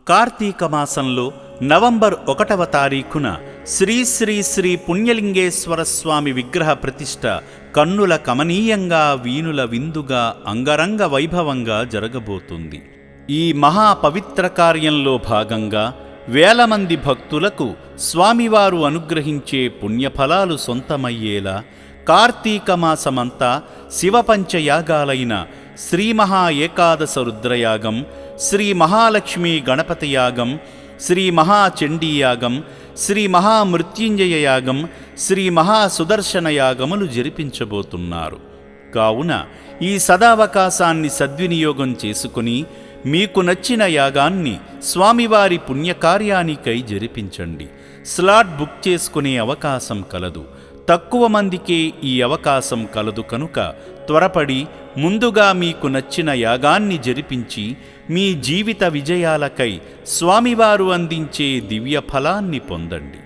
కార్తీక మాసంలో నవంబర్ 1వ తారీఖున శ్రీ శ్రీ శ్రీ పుణ్యలింగేశ్వర స్వామి విగ్రహ ప్రతిష్ఠ కన్నుల కమనీయంగా వీనుల విందుగా అంగరంగ వైభవంగా జరగబోతుంది. ఈ మహా పవిత్ర కార్యంలో భాగంగా వేల మంది భక్తులకు స్వామివారు అనుగ్రహించే పుణ్యఫలాలు సొంతమయ్యేలా కార్తీక మాసమంతా శివపంచయాగాలైన శ్రీ మహా ఏకాదశ రుద్రయాగం, శ్రీ మహాలక్ష్మీ గణపతి యాగం, శ్రీ మహాచండీ యాగం, శ్రీ మహామృత్యుంజయ యాగం, శ్రీ మహాసుదర్శన యాగములు జరిపించబోతున్నారు. కావున ఈ సదావకాశాన్ని సద్వినియోగం చేసుకుని మీకు నచ్చిన యాగాన్ని స్వామివారి పుణ్యకార్యానికై జరిపించండి. స్లాట్ బుక్ చేసుకునే అవకాశం కలదు. తక్కువ మందికే ఈ అవకాశం కలదు కనుక త్వరపడి ముందుగా మీకు నచ్చిన యాగాన్ని జరిపించి మీ జీవిత విజయాలకై స్వామివారు అందించే దివ్య ఫలాన్ని పొందండి.